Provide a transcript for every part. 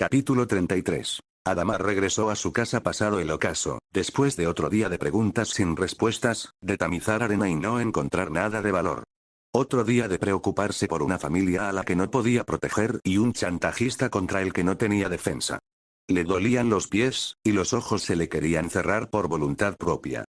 Capítulo 33. Adamar regresó a su casa pasado el ocaso, después de otro día de preguntas sin respuestas, de tamizar arena y no encontrar nada de valor. Otro día de preocuparse por una familia a la que no podía proteger y un chantajista contra el que no tenía defensa. Le dolían los pies, y los ojos se le querían cerrar por voluntad propia.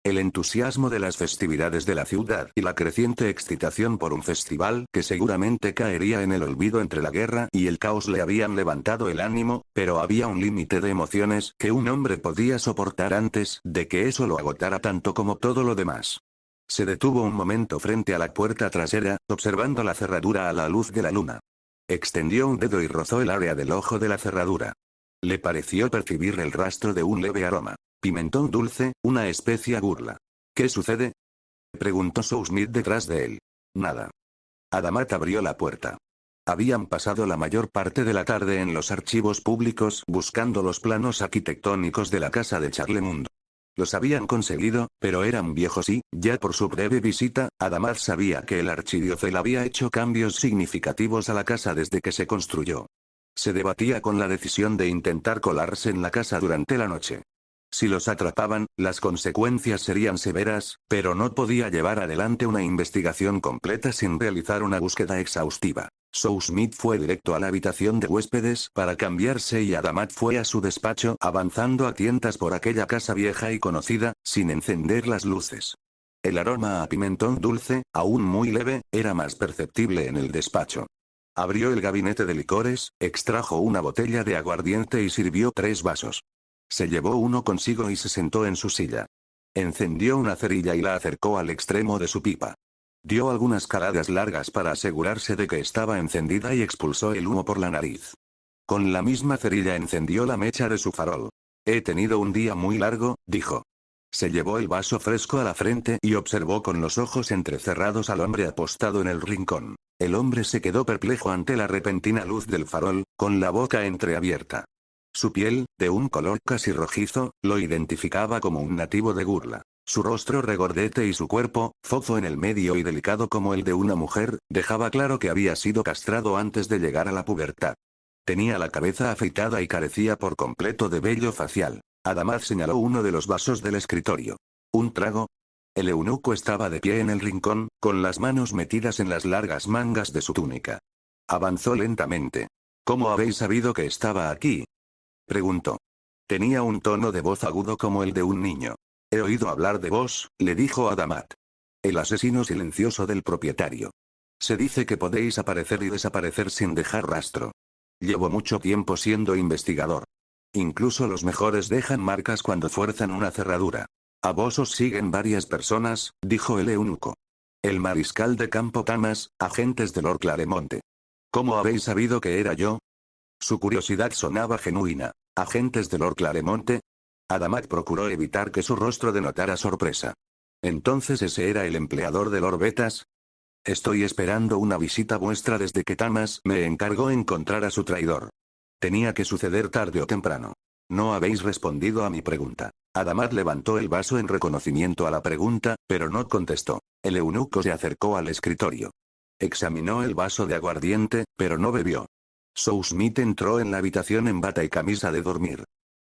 El entusiasmo de las festividades de la ciudad y la creciente excitación por un festival que seguramente caería en el olvido entre la guerra y el caos le habían levantado el ánimo, pero había un límite de emociones que un hombre podía soportar antes de que eso lo agotara tanto como todo lo demás. Se detuvo un momento frente a la puerta trasera, observando la cerradura a la luz de la luna. Extendió un dedo y rozó el área del ojo de la cerradura. Le pareció percibir el rastro de un leve aroma. Pimentón dulce, una especia burla. ¿Qué sucede?, preguntó Smith detrás de él. Nada. Adamat abrió la puerta. Habían pasado la mayor parte de la tarde en los archivos públicos buscando los planos arquitectónicos de la casa de Charlemont. Los habían conseguido, pero eran viejos y, ya por su breve visita, Adamat sabía que el archidiócel había hecho cambios significativos a la casa desde que se construyó. Se debatía con la decisión de intentar colarse en la casa durante la noche. Si los atrapaban, las consecuencias serían severas, pero no podía llevar adelante una investigación completa sin realizar una búsqueda exhaustiva. Smith fue directo a la habitación de huéspedes para cambiarse y Adamat fue a su despacho avanzando a tientas por aquella casa vieja y conocida, sin encender las luces. El aroma a pimentón dulce, aún muy leve, era más perceptible en el despacho. Abrió el gabinete de licores, extrajo una botella de aguardiente y sirvió 3 vasos. Se llevó uno consigo y se sentó en su silla. Encendió una cerilla y la acercó al extremo de su pipa. Dio algunas caladas largas para asegurarse de que estaba encendida y expulsó el humo por la nariz. Con la misma cerilla encendió la mecha de su farol. He tenido un día muy largo, dijo. Se llevó el vaso fresco a la frente y observó con los ojos entrecerrados al hombre apostado en el rincón. El hombre se quedó perplejo ante la repentina luz del farol, con la boca entreabierta. Su piel, de un color casi rojizo, lo identificaba como un nativo de Gurla. Su rostro regordete y su cuerpo, fofo en el medio y delicado como el de una mujer, dejaba claro que había sido castrado antes de llegar a la pubertad. Tenía la cabeza afeitada y carecía por completo de vello facial. Adamat señaló uno de los vasos del escritorio. ¿Un trago? El eunuco estaba de pie en el rincón, con las manos metidas en las largas mangas de su túnica. Avanzó lentamente. ¿Cómo habéis sabido que estaba aquí?, preguntó. Tenía un tono de voz agudo como el de un niño. He oído hablar de vos, le dijo Adamat. El asesino silencioso del propietario. Se dice que podéis aparecer y desaparecer sin dejar rastro. Llevo mucho tiempo siendo investigador. Incluso los mejores dejan marcas cuando fuerzan una cerradura. A vos os siguen varias personas, dijo el eunuco. El mariscal de campo Tamas, agentes de Lord Claremonte. ¿Cómo habéis sabido que era yo? Su curiosidad sonaba genuina. ¿Agentes de Lord Claremonte? Adamat procuró evitar que su rostro denotara sorpresa. ¿Entonces ese era el empleador de Lord Betas? Estoy esperando una visita vuestra desde que Tamas me encargó encontrar a su traidor. Tenía que suceder tarde o temprano. No habéis respondido a mi pregunta. Adamat levantó el vaso en reconocimiento a la pregunta, pero no contestó. El eunuco se acercó al escritorio. Examinó el vaso de aguardiente, pero no bebió. Smith entró en la habitación en bata y camisa de dormir.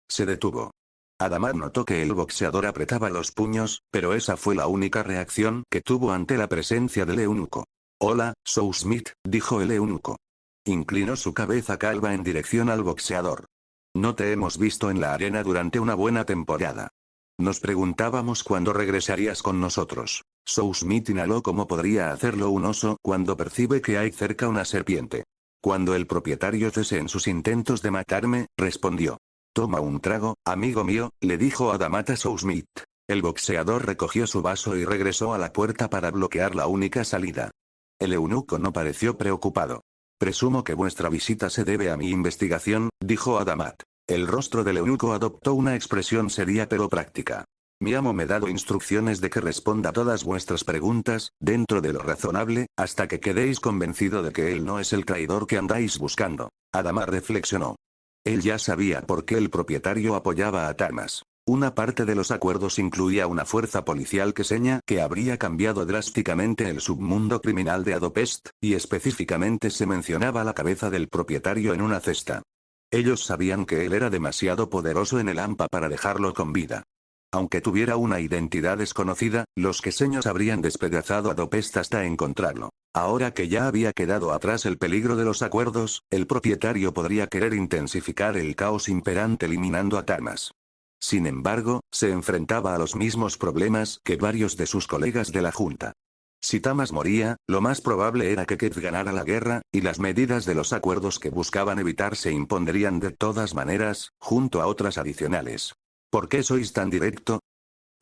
Se detuvo. Adamat notó que el boxeador apretaba los puños, pero esa fue la única reacción que tuvo ante la presencia del eunuco. Hola, Smith, dijo el eunuco. Inclinó su cabeza calva en dirección al boxeador. No te hemos visto en la arena durante una buena temporada. Nos preguntábamos cuándo regresarías con nosotros. Smith inhaló como podría hacerlo un oso cuando percibe que hay cerca una serpiente. Cuando el propietario cese en sus intentos de matarme, respondió. Toma un trago, amigo mío, le dijo Adamat a Smith. El boxeador recogió su vaso y regresó a la puerta para bloquear la única salida. El eunuco no pareció preocupado. Presumo que vuestra visita se debe a mi investigación, dijo Adamat. El rostro del eunuco adoptó una expresión seria pero práctica. Mi amo me ha dado instrucciones de que responda todas vuestras preguntas, dentro de lo razonable, hasta que quedéis convencido de que él no es el traidor que andáis buscando. Adamat reflexionó. Él ya sabía por qué el propietario apoyaba a Tamas. Una parte de los acuerdos incluía una fuerza policial que habría cambiado drásticamente el submundo criminal de Adopest, y específicamente se mencionaba la cabeza del propietario en una cesta. Ellos sabían que él era demasiado poderoso en el AMPA para dejarlo con vida. Aunque tuviera una identidad desconocida, los queseños habrían despedazado a Dopest hasta encontrarlo. Ahora que ya había quedado atrás el peligro de los acuerdos, el propietario podría querer intensificar el caos imperante eliminando a Tamas. Sin embargo, se enfrentaba a los mismos problemas que varios de sus colegas de la Junta. Si Tamas moría, lo más probable era que Keth ganara la guerra, y las medidas de los acuerdos que buscaban evitar se impondrían de todas maneras, junto a otras adicionales. ¿Por qué sois tan directo?,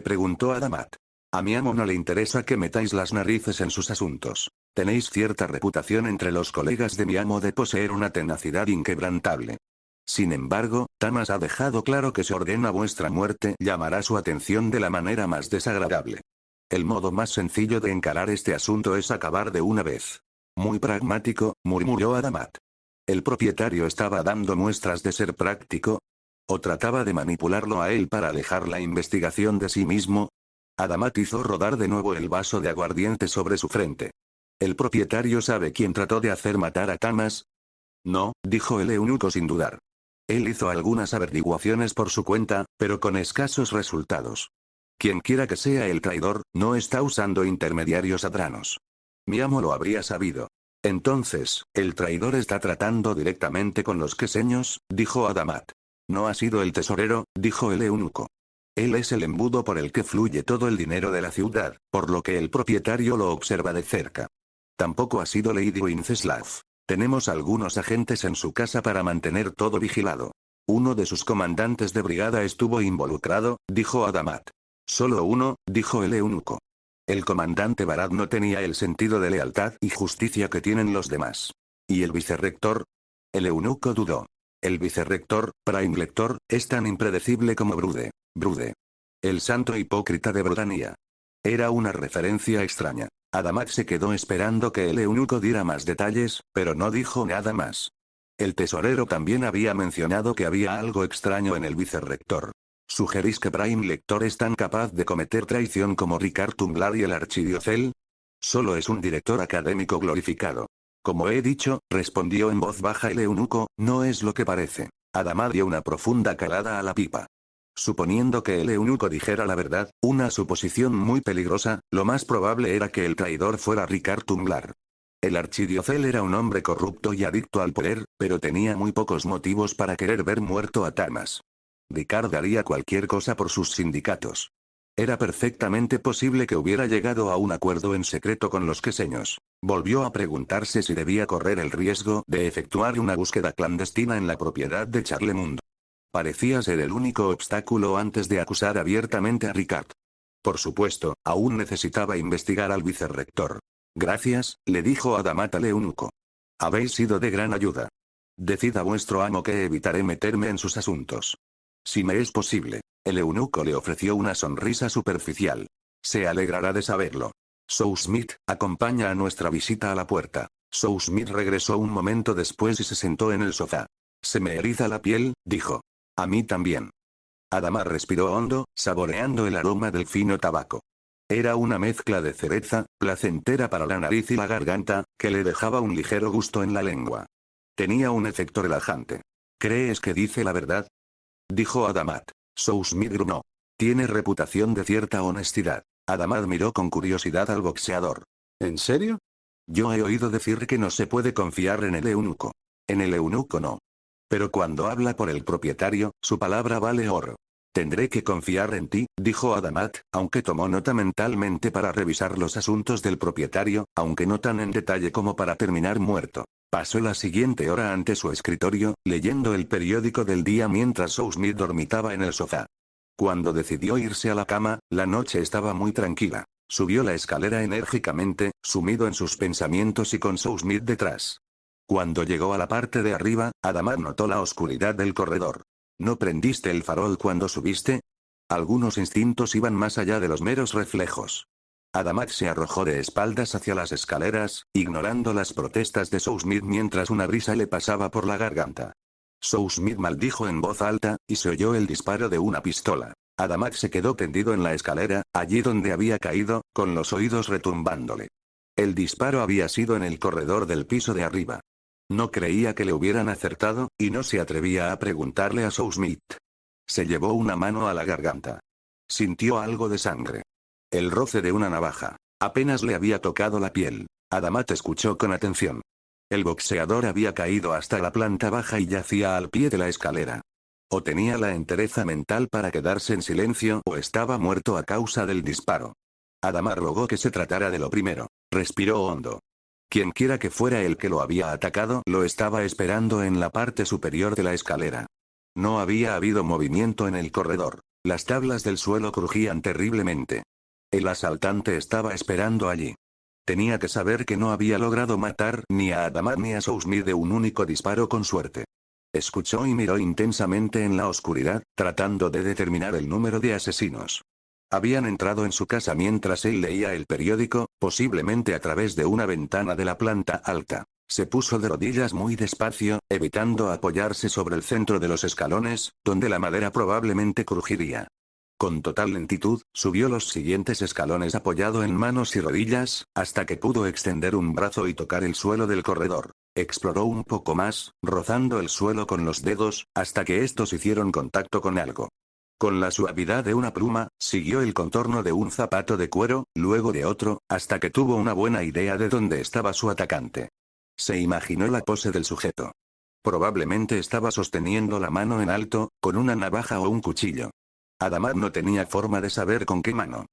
preguntó Adamat. A mi amo no le interesa que metáis las narices en sus asuntos. Tenéis cierta reputación entre los colegas de mi amo de poseer una tenacidad inquebrantable. Sin embargo, Tamas ha dejado claro que si ordena vuestra muerte llamará su atención de la manera más desagradable. El modo más sencillo de encarar este asunto es acabar de una vez. Muy pragmático, murmuró Adamat. ¿El propietario estaba dando muestras de ser práctico? ¿O trataba de manipularlo a él para alejar la investigación de sí mismo? Adamat hizo rodar de nuevo el vaso de aguardiente sobre su frente. ¿El propietario sabe quién trató de hacer matar a Tamas? No, dijo el eunuco sin dudar. Él hizo algunas averiguaciones por su cuenta, pero con escasos resultados. Quienquiera que sea el traidor, no está usando intermediarios adranos. Mi amo lo habría sabido. Entonces, el traidor está tratando directamente con los queseños, dijo Adamat. No ha sido el tesorero, dijo el eunuco. Él es el embudo por el que fluye todo el dinero de la ciudad, por lo que el propietario lo observa de cerca. Tampoco ha sido Lady Wenceslav. Tenemos algunos agentes en su casa para mantener todo vigilado. Uno de sus comandantes de brigada estuvo involucrado, dijo Adamat. Solo uno, dijo el eunuco. El comandante Barad no tenía el sentido de lealtad y justicia que tienen los demás. ¿Y el vicerrector? El eunuco dudó. El vicerrector, Prime Lector, es tan impredecible como Brude. Brude. El santo hipócrita de Brodania. Era una referencia extraña. Adamat se quedó esperando que el eunuco diera más detalles, pero no dijo nada más. El tesorero también había mencionado que había algo extraño en el vicerrector. ¿Sugerís que Prime Lector es tan capaz de cometer traición como Ricard Tunglar y el archidiocel? Solo es un director académico glorificado. Como he dicho, respondió en voz baja el eunuco, no es lo que parece. Adamat dio una profunda calada a la pipa. Suponiendo que el eunuco dijera la verdad, una suposición muy peligrosa, lo más probable era que el traidor fuera Ricard Tunglar. El archidiocel era un hombre corrupto y adicto al poder, pero tenía muy pocos motivos para querer ver muerto a Tamas. Ricard haría cualquier cosa por sus sindicatos. Era perfectamente posible que hubiera llegado a un acuerdo en secreto con los queseños. Volvió a preguntarse si debía correr el riesgo de efectuar una búsqueda clandestina en la propiedad de Charlemont. Parecía ser el único obstáculo antes de acusar abiertamente a Ricard. Por supuesto, aún necesitaba investigar al vicerrector. Gracias, le dijo Adamat al eunuco. Habéis sido de gran ayuda. Decid a vuestro amo que evitaré meterme en sus asuntos. Si me es posible. El eunuco le ofreció una sonrisa superficial. Se alegrará de saberlo. Smith, acompaña a nuestra visita a la puerta. Smith regresó un momento después y se sentó en el sofá. Se me eriza la piel, dijo. A mí también. Adamat respiró hondo, saboreando el aroma del fino tabaco. Era una mezcla de cereza, placentera para la nariz y la garganta, que le dejaba un ligero gusto en la lengua. Tenía un efecto relajante. ¿Crees que dice la verdad?, dijo Adamat. Smith grunó. Tiene reputación de cierta honestidad. Adamat miró con curiosidad al boxeador. ¿En serio? Yo he oído decir que no se puede confiar en el eunuco. En el eunuco no. Pero cuando habla por el propietario, su palabra vale oro. Tendré que confiar en ti, dijo Adamat, aunque tomó nota mentalmente para revisar los asuntos del propietario, aunque no tan en detalle como para terminar muerto. Pasó la siguiente hora ante su escritorio, leyendo el periódico del día mientras Smith dormitaba en el sofá. Cuando decidió irse a la cama, la noche estaba muy tranquila. Subió la escalera enérgicamente, sumido en sus pensamientos y con Smith detrás. Cuando llegó a la parte de arriba, Adamat notó la oscuridad del corredor. ¿No prendiste el farol cuando subiste? Algunos instintos iban más allá de los meros reflejos. Adamat se arrojó de espaldas hacia las escaleras, ignorando las protestas de Smith mientras una risa le pasaba por la garganta. Smith maldijo en voz alta, y se oyó el disparo de una pistola. Adamat se quedó tendido en la escalera, allí donde había caído, con los oídos retumbándole. El disparo había sido en el corredor del piso de arriba. No creía que le hubieran acertado, y no se atrevía a preguntarle a Sousmith. Se llevó una mano a la garganta. Sintió algo de sangre. El roce de una navaja. Apenas le había tocado la piel. Adamat escuchó con atención. El boxeador había caído hasta la planta baja y yacía al pie de la escalera. O tenía la entereza mental para quedarse en silencio o estaba muerto a causa del disparo. Adamat rogó que se tratara de lo primero. Respiró hondo. Quienquiera que fuera el que lo había atacado lo estaba esperando en la parte superior de la escalera. No había habido movimiento en el corredor. Las tablas del suelo crujían terriblemente. El asaltante estaba esperando allí. Tenía que saber que no había logrado matar ni a Adamat ni a Sousmith de un único disparo con suerte. Escuchó y miró intensamente en la oscuridad, tratando de determinar el número de asesinos. Habían entrado en su casa mientras él leía el periódico, posiblemente a través de una ventana de la planta alta. Se puso de rodillas muy despacio, evitando apoyarse sobre el centro de los escalones, donde la madera probablemente crujiría. Con total lentitud, subió los siguientes escalones apoyado en manos y rodillas, hasta que pudo extender un brazo y tocar el suelo del corredor. Exploró un poco más, rozando el suelo con los dedos, hasta que estos hicieron contacto con algo. Con la suavidad de una pluma, siguió el contorno de un zapato de cuero, luego de otro, hasta que tuvo una buena idea de dónde estaba su atacante. Se imaginó la pose del sujeto. Probablemente estaba sosteniendo la mano en alto, con una navaja o un cuchillo. Adamat no tenía forma de saber con qué mano.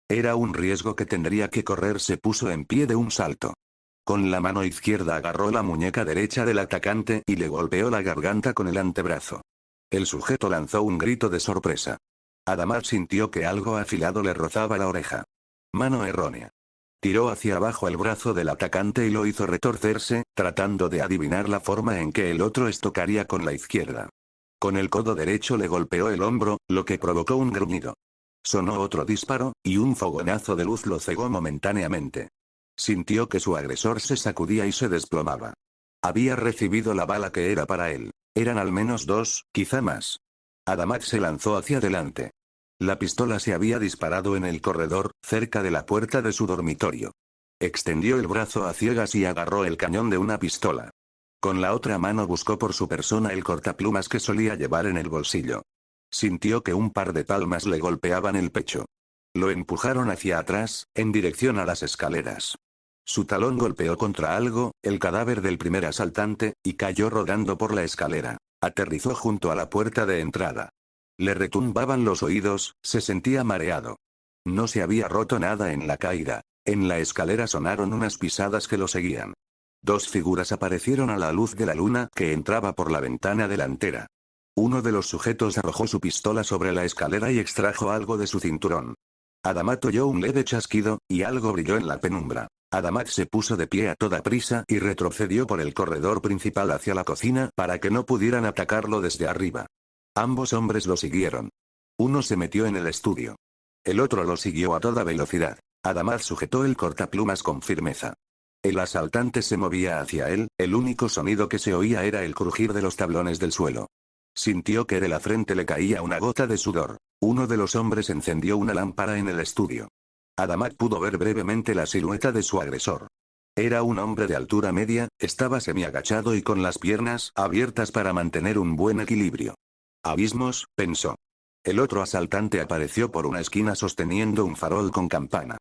Era un riesgo que tendría que correr. Se puso en pie de un salto. Con la mano izquierda agarró la muñeca derecha del atacante y le golpeó la garganta con el antebrazo. El sujeto lanzó un grito de sorpresa. Adamat sintió que algo afilado le rozaba la oreja. Mano errónea. Tiró hacia abajo el brazo del atacante y lo hizo retorcerse, tratando de adivinar la forma en que el otro estocaría con la izquierda. Con el codo derecho le golpeó el hombro, lo que provocó un gruñido. Sonó otro disparo, y un fogonazo de luz lo cegó momentáneamente. Sintió que su agresor se sacudía y se desplomaba. Había recibido la bala que era para él. Eran al menos dos, quizá más. Adamat se lanzó hacia adelante. La pistola se había disparado en el corredor, cerca de la puerta de su dormitorio. Extendió el brazo a ciegas y agarró el cañón de una pistola. Con la otra mano buscó por su persona el cortaplumas que solía llevar en el bolsillo. Sintió que un par de palmas le golpeaban el pecho. Lo empujaron hacia atrás, en dirección a las escaleras. Su talón golpeó contra algo, el cadáver del primer asaltante, y cayó rodando por la escalera. Aterrizó junto a la puerta de entrada. Le retumbaban los oídos, se sentía mareado. No se había roto nada en la caída. En la escalera sonaron unas pisadas que lo seguían. Dos figuras aparecieron a la luz de la luna que entraba por la ventana delantera. Uno de los sujetos arrojó su pistola sobre la escalera y extrajo algo de su cinturón. Adamat oyó un leve chasquido, y algo brilló en la penumbra. Adamat se puso de pie a toda prisa y retrocedió por el corredor principal hacia la cocina para que no pudieran atacarlo desde arriba. Ambos hombres lo siguieron. Uno se metió en el estudio. El otro lo siguió a toda velocidad. Adamat sujetó el cortaplumas con firmeza. El asaltante se movía hacia él, el único sonido que se oía era el crujir de los tablones del suelo. Sintió que de la frente le caía una gota de sudor. Uno de los hombres encendió una lámpara en el estudio. Adamat pudo ver brevemente la silueta de su agresor. Era un hombre de altura media, estaba semiagachado y con las piernas abiertas para mantener un buen equilibrio. Abismos, pensó. El otro asaltante apareció por una esquina sosteniendo un farol con campana.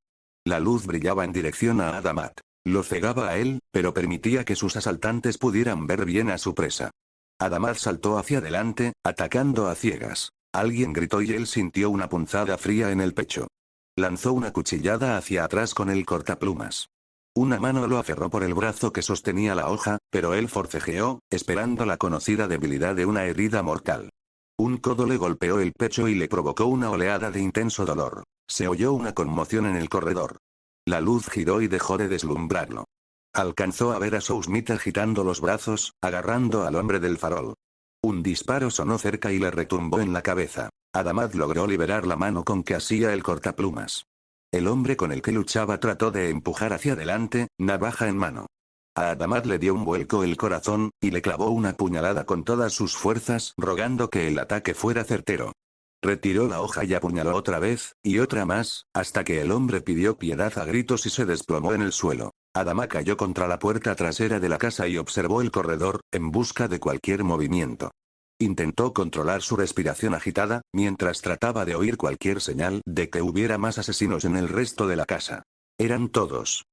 La luz brillaba en dirección a Adamat. Lo cegaba a él, pero permitía que sus asaltantes pudieran ver bien a su presa. Adamat saltó hacia adelante, atacando a ciegas. Alguien gritó y él sintió una punzada fría en el pecho. Lanzó una cuchillada hacia atrás con el cortaplumas. Una mano lo aferró por el brazo que sostenía la hoja, pero él forcejeó, esperando la conocida debilidad de una herida mortal. Un codo le golpeó el pecho y le provocó una oleada de intenso dolor. Se oyó una conmoción en el corredor. La luz giró y dejó de deslumbrarlo. Alcanzó a ver a Sousmith agitando los brazos, agarrando al hombre del farol. Un disparo sonó cerca y le retumbó en la cabeza. Adamat logró liberar la mano con que asía el cortaplumas. El hombre con el que luchaba trató de empujar hacia adelante, navaja en mano. A Adamat le dio un vuelco el corazón, y le clavó una puñalada con todas sus fuerzas, rogando que el ataque fuera certero. Retiró la hoja y apuñaló otra vez, y otra más, hasta que el hombre pidió piedad a gritos y se desplomó en el suelo. Adama cayó contra la puerta trasera de la casa y observó el corredor, en busca de cualquier movimiento. Intentó controlar su respiración agitada, mientras trataba de oír cualquier señal de que hubiera más asesinos en el resto de la casa. Eran todos.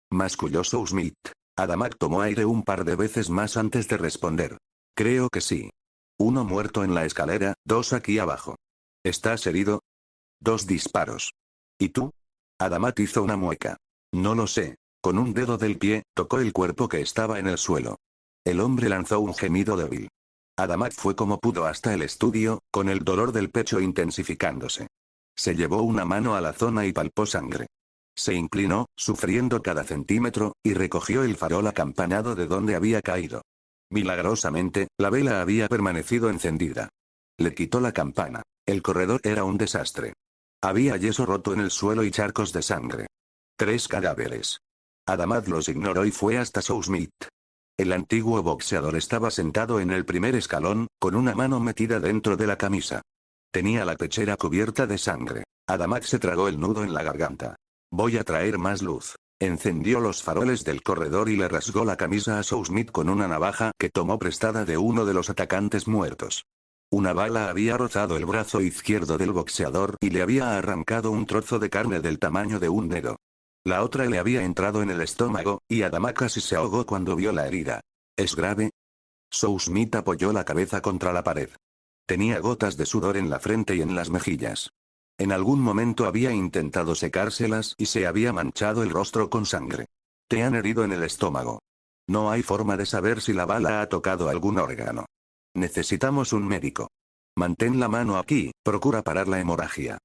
Masculló Smith. Adama tomó aire un par de veces más antes de responder. Creo que sí. Uno muerto en la escalera, dos aquí abajo. ¿Estás herido? 2 disparos. ¿Y tú? Adamat hizo una mueca. No lo sé. Con un dedo del pie, tocó el cuerpo que estaba en el suelo. El hombre lanzó un gemido débil. Adamat fue como pudo hasta el estudio, con el dolor del pecho intensificándose. Se llevó una mano a la zona y palpó sangre. Se inclinó, sufriendo cada centímetro, y recogió el farol acampanado de donde había caído. Milagrosamente, la vela había permanecido encendida. Le quitó la campana. El corredor era un desastre. Había yeso roto en el suelo y charcos de sangre. 3 cadáveres. Adamat los ignoró y fue hasta Smith. El antiguo boxeador estaba sentado en el primer escalón, con una mano metida dentro de la camisa. Tenía la pechera cubierta de sangre. Adamat se tragó el nudo en la garganta. Voy a traer más luz. Encendió los faroles del corredor y le rasgó la camisa a Smith con una navaja que tomó prestada de uno de los atacantes muertos. Una bala había rozado el brazo izquierdo del boxeador y le había arrancado un trozo de carne del tamaño de un dedo. La otra le había entrado en el estómago, y Adama casi se ahogó cuando vio la herida. ¿Es grave? Smith apoyó la cabeza contra la pared. Tenía gotas de sudor en la frente y en las mejillas. En algún momento había intentado secárselas y se había manchado el rostro con sangre. Te han herido en el estómago. No hay forma de saber si la bala ha tocado algún órgano. Necesitamos un médico. Mantén la mano aquí, procura parar la hemorragia.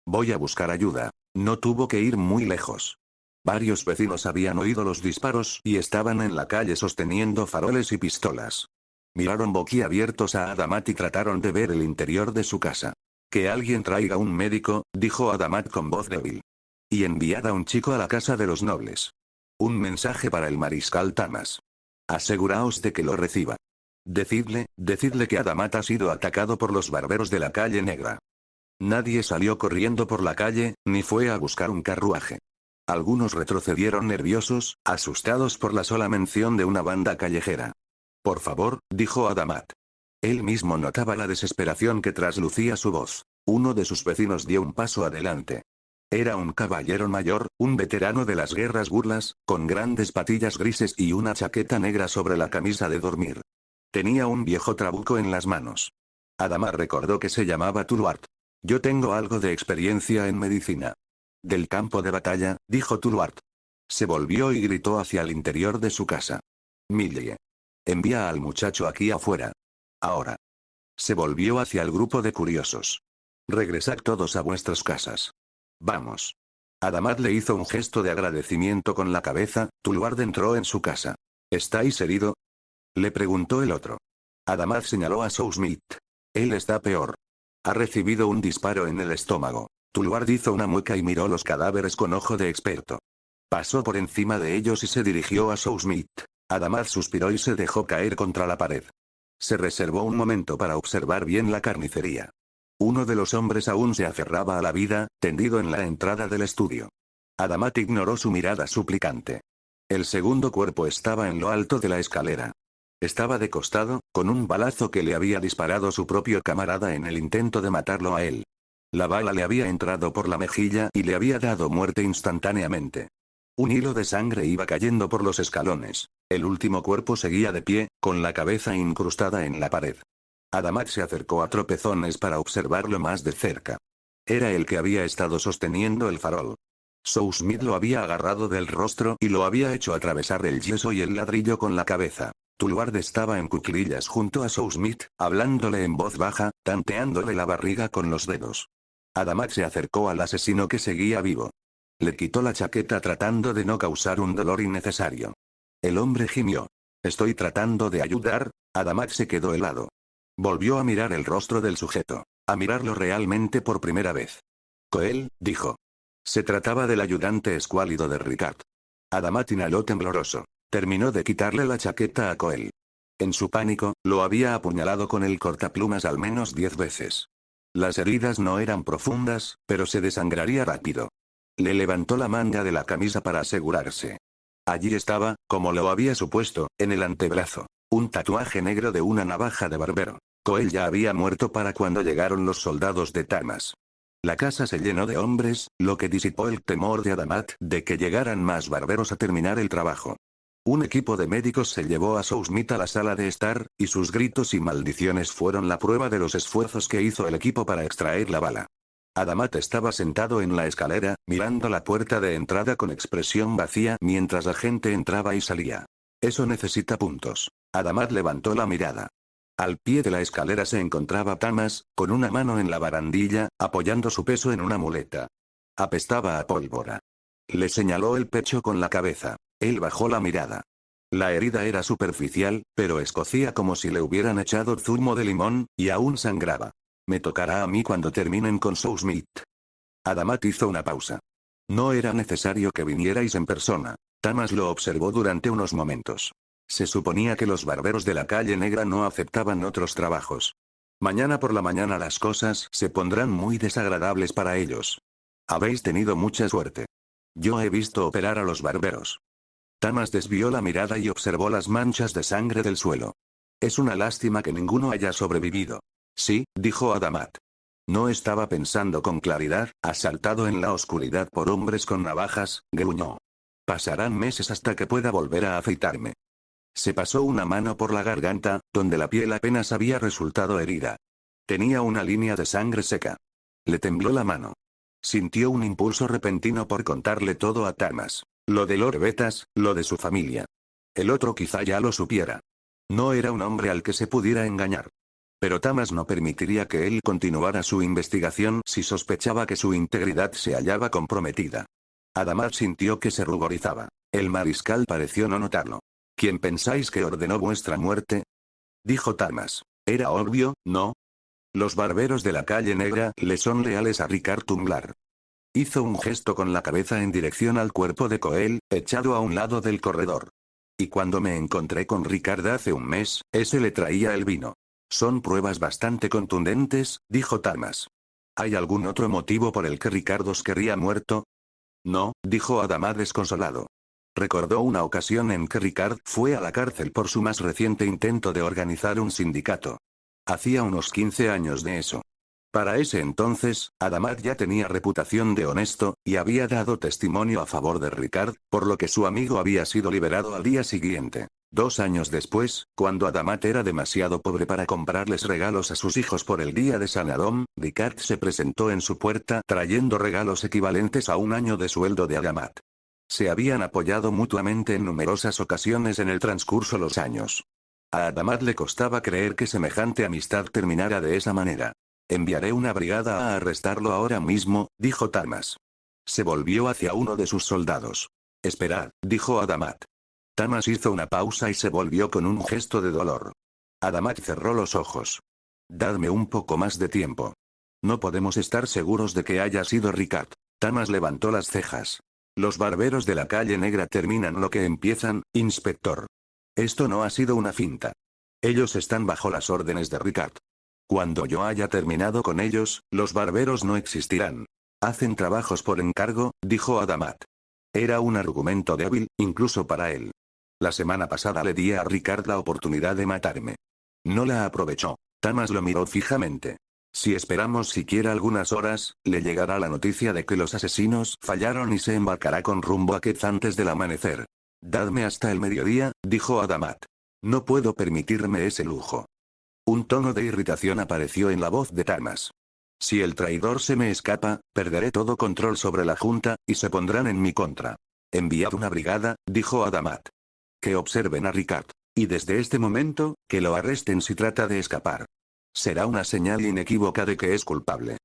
Voy a buscar ayuda. No tuvo que ir muy lejos. Varios vecinos habían oído los disparos y estaban en la calle sosteniendo faroles y pistolas. Miraron boquiabiertos a Adamat y trataron de ver el interior de su casa. Que alguien traiga un médico, dijo Adamat con voz débil. Y enviad a un chico a la casa de los nobles. Un mensaje para el mariscal Tamas. Aseguraos de que lo reciba. Decidle que Adamat ha sido atacado por los barberos de la calle Negra. Nadie salió corriendo por la calle, ni fue a buscar un carruaje. Algunos retrocedieron nerviosos, asustados por la sola mención de una banda callejera. Por favor, dijo Adamat. Él mismo notaba la desesperación que traslucía su voz. Uno de sus vecinos dio un paso adelante. Era un caballero mayor, un veterano de las guerras burlas, con grandes patillas grises y una chaqueta negra sobre la camisa de dormir. Tenía un viejo trabuco en las manos. Adamat recordó que se llamaba Tuluart. Yo tengo algo de experiencia en medicina. Del campo de batalla, dijo Tuluart. Se volvió y gritó hacia el interior de su casa. Millie. Envía al muchacho aquí afuera. Ahora. Se volvió hacia el grupo de curiosos. Regresad todos a vuestras casas. Vamos. Adamat le hizo un gesto de agradecimiento con la cabeza. Tuluart entró en su casa. ¿Estáis herido? Le preguntó el otro. Adamat señaló a Smith. Él está peor. Ha recibido un disparo en el estómago. Tuluart hizo una mueca y miró los cadáveres con ojo de experto. Pasó por encima de ellos y se dirigió a Smith. Adamat suspiró y se dejó caer contra la pared. Se reservó un momento para observar bien la carnicería. Uno de los hombres aún se aferraba a la vida, tendido en la entrada del estudio. Adamat ignoró su mirada suplicante. El segundo cuerpo estaba en lo alto de la escalera. Estaba de costado, con un balazo que le había disparado su propio camarada en el intento de matarlo a él. La bala le había entrado por la mejilla y le había dado muerte instantáneamente. Un hilo de sangre iba cayendo por los escalones. El último cuerpo seguía de pie, con la cabeza incrustada en la pared. Adamat se acercó a tropezones para observarlo más de cerca. Era el que había estado sosteniendo el farol. Smith lo había agarrado del rostro y lo había hecho atravesar el yeso y el ladrillo con la cabeza. Tuluart estaba en cuclillas junto a Smith, hablándole en voz baja, tanteándole la barriga con los dedos. Adamat se acercó al asesino que seguía vivo. Le quitó la chaqueta tratando de no causar un dolor innecesario. El hombre gimió. Estoy tratando de ayudar. Adamat se quedó helado. Volvió a mirar el rostro del sujeto. A mirarlo realmente por primera vez. Coel, dijo. Se trataba del ayudante escuálido de Ricard. Adamat inhaló tembloroso. Terminó de quitarle la chaqueta a Coel. En su pánico, lo había apuñalado con el cortaplumas al menos 10 veces. Las heridas no eran profundas, pero se desangraría rápido. Le levantó la manga de la camisa para asegurarse. Allí estaba, como lo había supuesto, en el antebrazo. Un tatuaje negro de una navaja de barbero. Coel ya había muerto para cuando llegaron los soldados de Tamas. La casa se llenó de hombres, lo que disipó el temor de Adamat de que llegaran más barberos a terminar el trabajo. Un equipo de médicos se llevó a Sousmith a la sala de estar, y sus gritos y maldiciones fueron la prueba de los esfuerzos que hizo el equipo para extraer la bala. Adamat estaba sentado en la escalera, mirando la puerta de entrada con expresión vacía mientras la gente entraba y salía. Eso necesita puntos. Adamat levantó la mirada. Al pie de la escalera se encontraba Tamas, con una mano en la barandilla, apoyando su peso en una muleta. Apestaba a pólvora. Le señaló el pecho con la cabeza. Él bajó la mirada. La herida era superficial, pero escocía como si le hubieran echado zumo de limón, y aún sangraba. Me tocará a mí cuando terminen con Sousmith. Adamat hizo una pausa. No era necesario que vinierais en persona. Tamas lo observó durante unos momentos. Se suponía que los barberos de la calle negra no aceptaban otros trabajos. Mañana por la mañana las cosas se pondrán muy desagradables para ellos. Habéis tenido mucha suerte. Yo he visto operar a los barberos. Tamas desvió la mirada y observó las manchas de sangre del suelo. Es una lástima que ninguno haya sobrevivido. Sí, dijo Adamat. No estaba pensando con claridad, asaltado en la oscuridad por hombres con navajas, gruñó. Pasarán meses hasta que pueda volver a afeitarme. Se pasó una mano por la garganta, donde la piel apenas había resultado herida. Tenía una línea de sangre seca. Le tembló la mano. Sintió un impulso repentino por contarle todo a Tamas. Lo de Lorbetas, lo de su familia. El otro quizá ya lo supiera. No era un hombre al que se pudiera engañar. Pero Tamas no permitiría que él continuara su investigación si sospechaba que su integridad se hallaba comprometida. Adamat sintió que se ruborizaba. El mariscal pareció no notarlo. ¿Quién pensáis que ordenó vuestra muerte? Dijo Tamas. Era obvio, ¿no? Los barberos de la calle negra le son leales a Ricard Tunglar. Hizo un gesto con la cabeza en dirección al cuerpo de Coel, echado a un lado del corredor. Y cuando me encontré con Ricard hace un mes, ese le traía el vino. Son pruebas bastante contundentes, dijo Tamas. ¿Hay algún otro motivo por el que Ricard os querría muerto? No, dijo Adamat desconsolado. Recordó una ocasión en que Ricard fue a la cárcel por su más reciente intento de organizar un sindicato. Hacía unos 15 años de eso. Para ese entonces, Adamat ya tenía reputación de honesto, y había dado testimonio a favor de Ricard, por lo que su amigo había sido liberado al día siguiente. 2 años después, cuando Adamat era demasiado pobre para comprarles regalos a sus hijos por el día de San Adom, Ricard se presentó en su puerta trayendo regalos equivalentes a un año de sueldo de Adamat. Se habían apoyado mutuamente en numerosas ocasiones en el transcurso de los años. A Adamat le costaba creer que semejante amistad terminara de esa manera. Enviaré una brigada a arrestarlo ahora mismo, dijo Tamas. Se volvió hacia uno de sus soldados. Esperad, dijo Adamat. Tamas hizo una pausa y se volvió con un gesto de dolor. Adamat cerró los ojos. Dadme un poco más de tiempo. No podemos estar seguros de que haya sido Ricard. Tamas levantó las cejas. Los barberos de la calle negra terminan lo que empiezan, inspector. Esto no ha sido una finta. Ellos están bajo las órdenes de Ricard. Cuando yo haya terminado con ellos, los barberos no existirán. Hacen trabajos por encargo, dijo Adamat. Era un argumento débil, incluso para él. La semana pasada le di a Ricard la oportunidad de matarme. No la aprovechó. Tamas lo miró fijamente. Si esperamos siquiera algunas horas, le llegará la noticia de que los asesinos fallaron y se embarcará con rumbo a Quez antes del amanecer. Dadme hasta el mediodía, dijo Adamat. No puedo permitirme ese lujo. Un tono de irritación apareció en la voz de Tamas. Si el traidor se me escapa, perderé todo control sobre la Junta, y se pondrán en mi contra. Enviad una brigada, dijo Adamat. Que observen a Ricard. Y desde este momento, que lo arresten si trata de escapar. Será una señal inequívoca de que es culpable.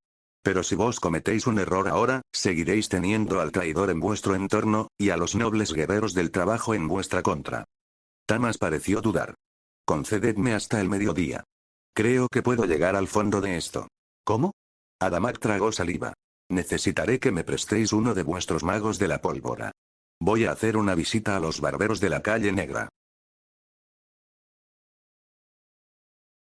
Pero si vos cometéis un error ahora, seguiréis teniendo al traidor en vuestro entorno, y a los nobles guerreros del trabajo en vuestra contra. Tamas pareció dudar. Concededme hasta el mediodía. Creo que puedo llegar al fondo de esto. ¿Cómo? Adamat tragó saliva. Necesitaré que me prestéis uno de vuestros magos de la pólvora. Voy a hacer una visita a los barberos de la calle negra.